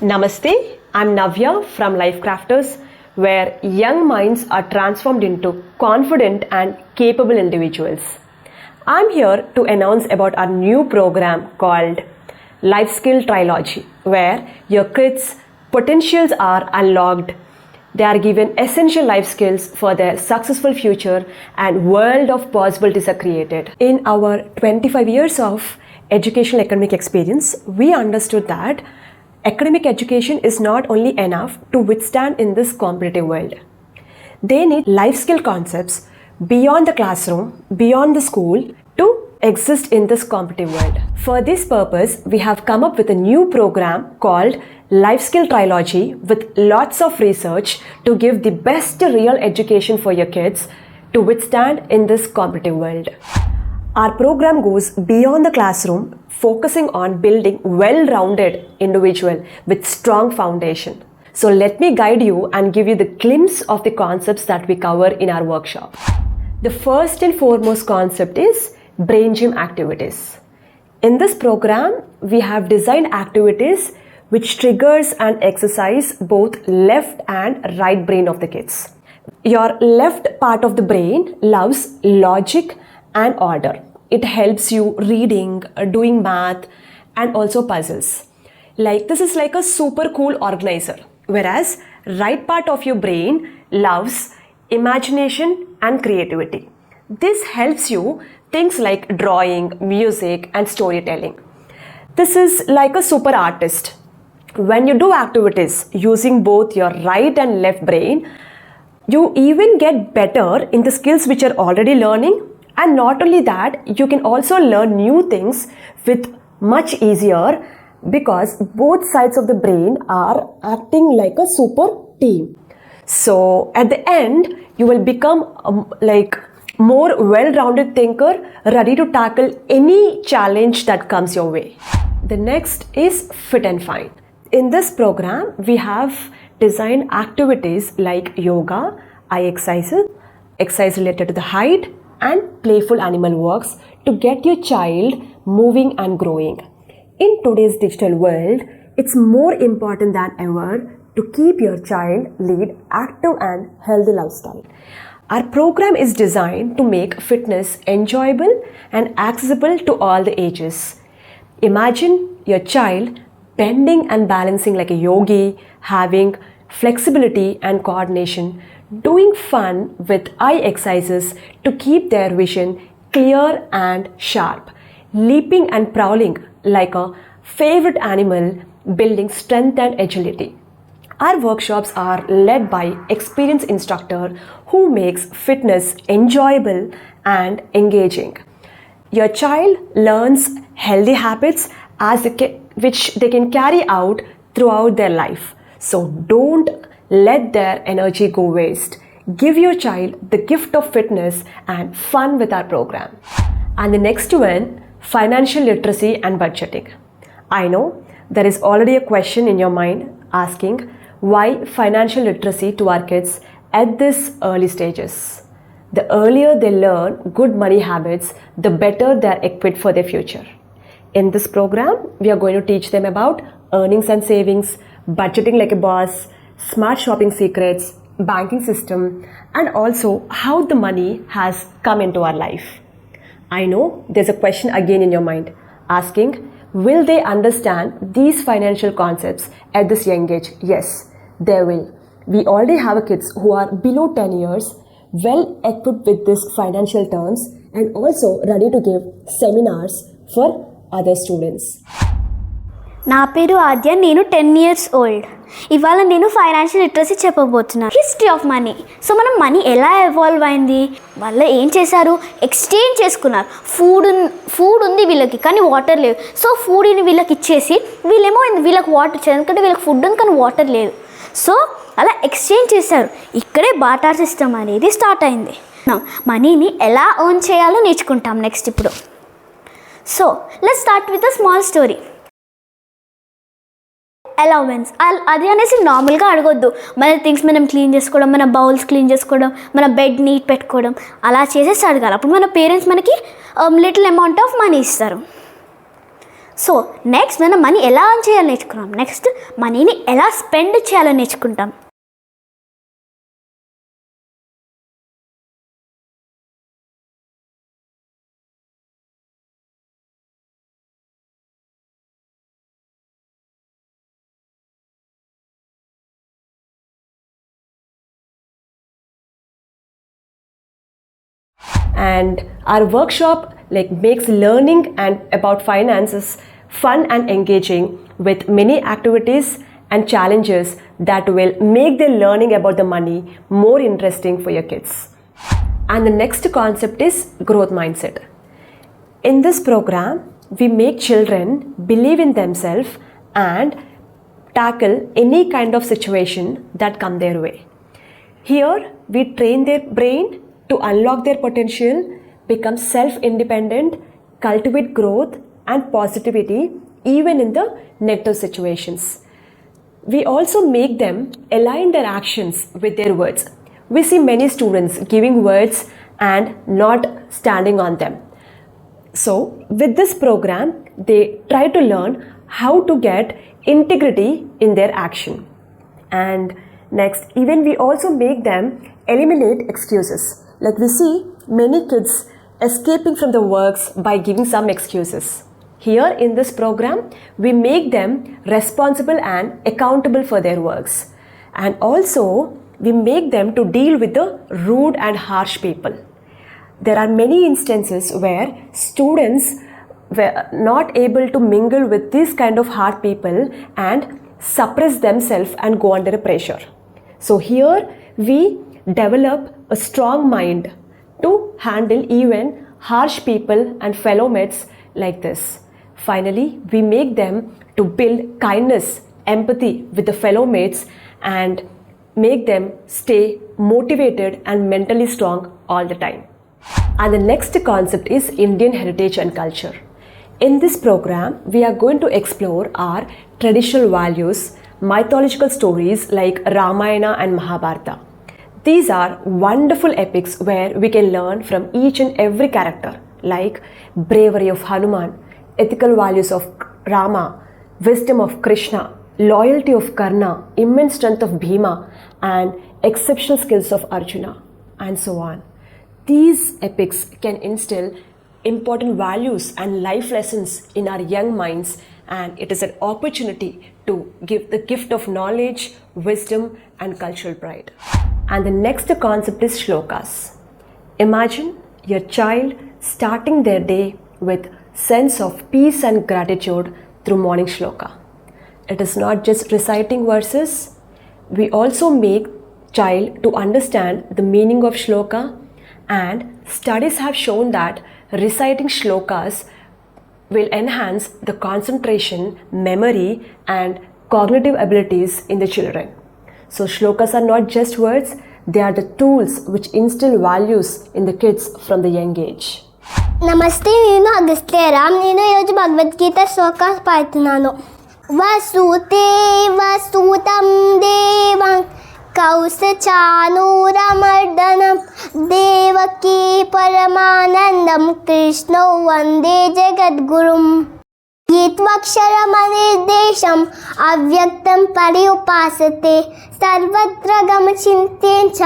Namaste, I'm Navya from Life Crafters, where young minds are transformed into confident and capable individuals. I'm here to announce about our new program called Life Skill Trilogy, where your kids' potentials are unlocked. They are given essential life skills for their successful future, and world of possibilities are created. In our 25 years of educational academic experience, we understood that academic education is not only enough to withstand in this competitive world. They need life skill concepts beyond the classroom, beyond the school, to exist in this competitive world. For this purpose, we have come up with a new program called Life Skill Trilogy with lots of research to give the best real education for your kids to withstand in this competitive world. Our program goes beyond the classroom, focusing on building well-rounded individual with strong foundation. So let me guide you and give you the glimpse of the concepts that we cover in our workshop. The first and foremost concept is brain gym activities. In this program, we have designed activities which triggers and exercise both left and right brain of the kids. Your left part of the brain loves logic and order. It helps you reading, doing math, and also puzzles. This is like a super cool organizer. Whereas right part of your brain loves imagination and creativity. This helps you things like drawing, music, and storytelling. This is like a super artist. When you do activities using both your right and left brain, you even get better in the skills which you're already learning. And not only that, you can also learn new things with much easier because both sides of the brain are acting like a super team. So at the end, you will become more well-rounded thinker, ready to tackle any challenge that comes your way. The next is fit and fine. In this program, we have designed activities like yoga, eye exercises, exercise related to the height, and playful animal walks to get your child moving and growing. In today's digital world, it's more important than ever to keep your child lead active and healthy lifestyle. Our program is designed to make fitness enjoyable and accessible to all the ages. Imagine your child bending and balancing like a yogi, having flexibility and coordination, doing fun with eye exercises to keep their vision clear and sharp, leaping and prowling like a favorite animal, building strength and agility. Our workshops are led by experienced instructor who makes fitness enjoyable and engaging. Your child learns healthy habits which they can carry out throughout their life. So don't let their energy go waste. Give your child the gift of fitness and fun with our program. And the next one, financial literacy and budgeting. I know there is already a question in your mind asking why financial literacy to our kids at this early stages. The earlier they learn good money habits, the better they are equipped for their future. In this program, we are going to teach them about earnings and savings, budgeting like a boss, smart shopping secrets, banking system, and also how the money has come into our life. I know there's a question again in your mind asking, will they understand these financial concepts at this young age? Yes, they will. We already have kids who are below 10 years, well equipped with these financial terms and also ready to give seminars for other students. నా పేరు ఆద్య, నేను 10 years old. ఇవాళ నేను financial literacy చెప్పబోతున్నాను. History of money. So మనం money ఎలా evolve అయింది, వాళ్ళు ఏం చేశారు, ఎక్స్చేంజ్ చేసుకున్నారు. ఫుడ్ ఉంది వీళ్ళకి కానీ వాటర్ లేదు. సో ఫుడ్ని వీళ్ళకి ఇచ్చేసి వీళ్ళేమో వీళ్ళకి వాటర్ ఇచ్చారు, ఎందుకంటే వీళ్ళకి ఫుడ్ ఉంది కానీ వాటర్ లేదు. సో అలా ఎక్స్చేంజ్ చేశారు. ఇక్కడే బాటార్ సిస్టమ్ అనేది స్టార్ట్ అయింది. మనీని ఎలా ఎర్న్ చేయాలో నేర్చుకుంటాం నెక్స్ట్ ఇప్పుడు. So let's start with a small story. Allowance అది అనేసి నార్మల్గా అడగొద్దు. మన థింగ్స్ మనం క్లీన్ చేసుకోవడం, మన బౌల్స్ క్లీన్ చేసుకోవడం, మన బెడ్ నీట్ పెట్టుకోవడం అలా చేసేసి అడగాలి. అప్పుడు మన పేరెంట్స్ మనకి లిటిల్ అమౌంట్ ఆఫ్ మనీ ఇస్తారు. సో నెక్స్ట్ మనం మనీ ఎలా earn చేయాలో నేర్చుకున్నాం. నెక్స్ట్ మనీని ఎలా స్పెండ్ చేయాలో నేర్చుకుంటాం. And our workshop makes learning and about finances fun and engaging with many activities and challenges that will make the learning about the money more interesting for your kids. And the next concept is growth mindset. In this program, we make children believe in themselves and tackle any kind of situation that come their way. Here, we train their brain to unlock their potential, become self-independent, cultivate growth and positivity even in the negative situations. We also make them align their actions with their words. We see many students giving words and not standing on them. So, with this program, they try to learn how to get integrity in their action. And next, even we also make them eliminate excuses. Like we see many kids escaping from the works by giving some excuses. Here in this program, we make them responsible and accountable for their works. And also, we make them to deal with the rude and harsh people. There are many instances where students were not able to mingle with these kind of hard people and suppress themselves and go under pressure. So here we develop a strong mind to handle even harsh people and fellow mates like this. Finally, we make them to build kindness, empathy with the fellow mates and make them stay motivated and mentally strong all the time. And the next concept is Indian heritage and culture. In this program, we are going to explore our traditional values, mythological stories like Ramayana and Mahabharata. These are wonderful epics where we can learn from each and every character, like bravery of Hanuman, ethical values of Rama, wisdom of Krishna, loyalty of Karna, immense strength of Bhima, and exceptional skills of Arjuna, and so on. These epics can instill important values and life lessons in our young minds, and it is an opportunity to give the gift of knowledge, wisdom, and cultural pride. And the next concept is Shlokas. Imagine your child starting their day with sense of peace and gratitude through morning shloka. It is not just reciting verses. We also make child to understand the meaning of shloka, and studies have shown that reciting shlokas will enhance the concentration, memory, and cognitive abilities in the children. So shlokas are not just words, they are the tools which instill values in the kids from the young age. నమస్తే, నేను అగస్త్యరామ్. నేను ఈరోజు భగవద్గీత శ్లోకాస్ పాడుతున్నాను. వసుతే వసుతం దేవం కౌసచానూరమర్దనం దేవకీ పరమానందం కృష్ణో వందే జగద్గురుం. యత్వక్షరమనిర్దేశం అవ్యక్తం పర్యుపాసతే సర్వత్ర గమచింత్యేన చ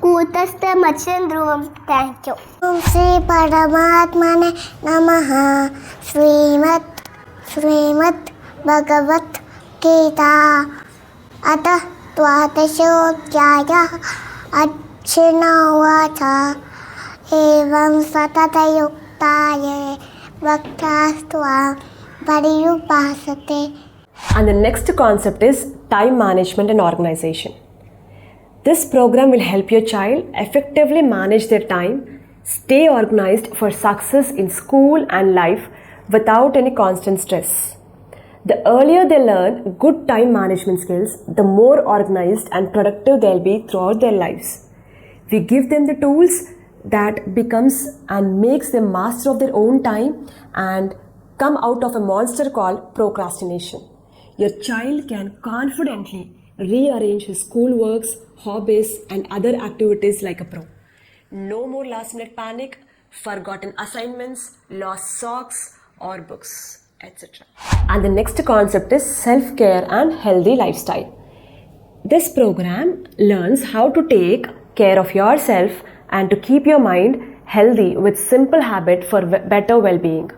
కూటస్థమచ్యం ధ్రువం. Thank you. ఓం శ్రీ పరమాత్మనే నమః. శ్రీమద్ భగవత్ గీత అథ ద్వాదశోऽధ్యాయः. అర్జున ఉవాచ ఏవం సతతయుక్తాయే భక్తాస్త్వాం పర్యుపాసతే. And the next concept is time management and organization. This program will help your child effectively manage their time, stay organized for success in school and life without any constant stress. The earlier they learn good time management skills, the more organized and productive they'll be throughout their lives. We give them the tools that becomes and makes them master of their own time and come out of a monster called procrastination. Your child can confidently rearrange his schoolworks, hobbies, and other activities like a pro. No more last minute panic, forgotten assignments, lost socks, or books. etc. And the next concept is self-care and healthy lifestyle. This program learns how to take care of yourself and to keep your mind healthy with simple habits for better well-being.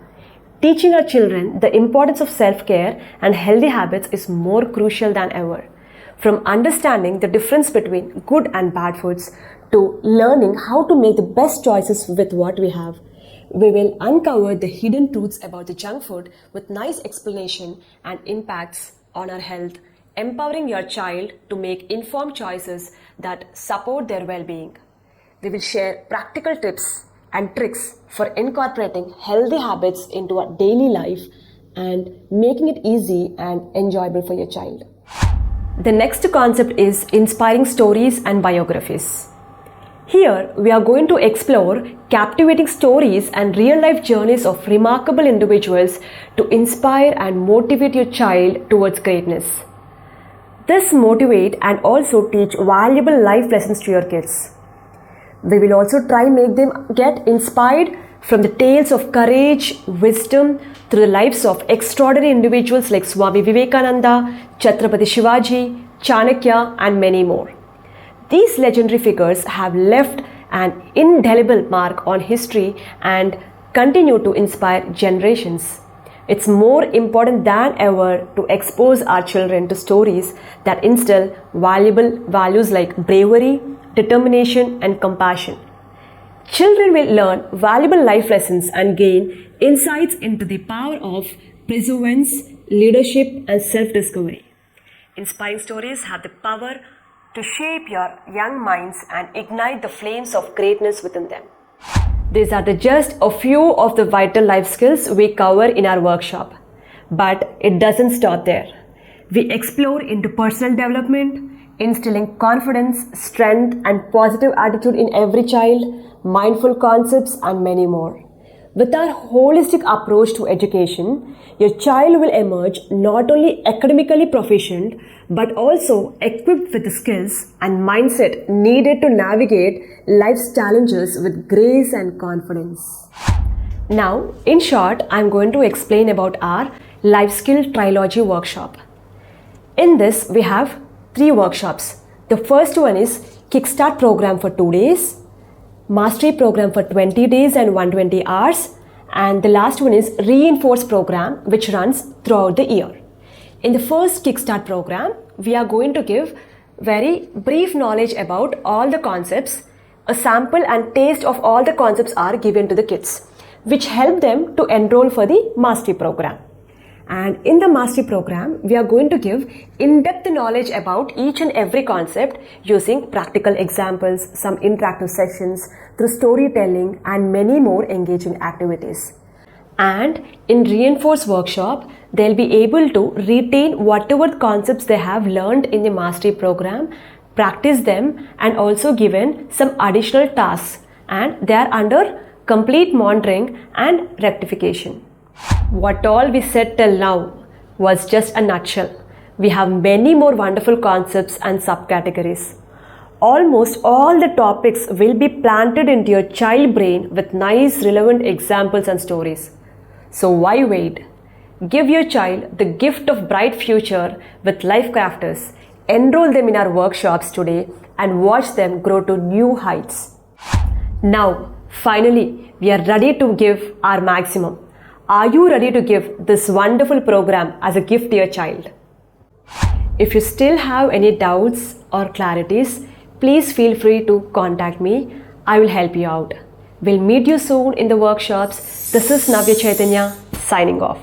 Teaching our children the importance of self-care and healthy habits is more crucial than ever. From understanding the difference between good and bad foods to learning how to make the best choices with what we have, we will uncover the hidden truths about the junk food with nice explanation and impacts on our health, empowering your child to make informed choices that support their well-being. We will share practical tips and tricks for incorporating healthy habits into our daily life and making it easy and enjoyable for your child. The next concept is inspiring stories and biographies. Here, we are going to explore captivating stories and real-life journeys of remarkable individuals to inspire and motivate your child towards greatness. This motivate and also teach valuable life lessons to your kids. We will also try make them get inspired from the tales of courage, wisdom through the lives of extraordinary individuals like Swami Vivekananda, Chhatrapati Shivaji, Chanakya and many more. These legendary figures have left an indelible mark on history and continue to inspire generations. It's more important than ever to expose our children to stories that instill valuable values like bravery, determination, and compassion. Children will learn valuable life lessons and gain insights into the power of perseverance, leadership, and self-discovery. Inspiring stories have the power to shape your young minds and ignite the flames of greatness within them. These are just a few of the vital life skills we cover in our workshop. But it doesn't stop there. We explore into personal development, instilling confidence, strength, and positive attitude in every child, mindful concepts, and many more. With our holistic approach to education, your child will emerge not only academically proficient, but also equipped with the skills and mindset needed to navigate life's challenges with grace and confidence. Now, in short, I'm going to explain about our Life Skill Trilogy workshop. In this, we have 3 workshops. The first one is Kickstart program for 2 days, Mastery program for 20 days and 120 hours, and the last one is Reinforce program, which runs throughout the year. In the first Kickstart program, we are going to give very brief knowledge about all the concepts. A sample and taste of all the concepts are given to the kids, which help them to enroll for the Mastery program. And in the Mastery program, we are going to give in-depth knowledge about each and every concept using practical examples, some interactive sessions, through storytelling and many more engaging activities. And in Reinforce workshop, they'll be able to retain whatever concepts they have learned in the Mastery program, practice them, and also given some additional tasks, and they are under complete monitoring and rectification. What all we said till now was just a nutshell. We have many more wonderful concepts and subcategories. Almost all the topics will be planted into your child brain with nice relevant examples and stories. So why wait? Give your child the gift of bright future with Life Crafters. Enroll them in our workshops today and watch them grow to new heights. Now, finally, we are ready to give our maximum. Are you ready to give this wonderful program as a gift to your child? If you still have any doubts or clarities, please feel free to contact me. I will help you out. We'll meet you soon in the workshops. This is Navya Chaitanya signing off.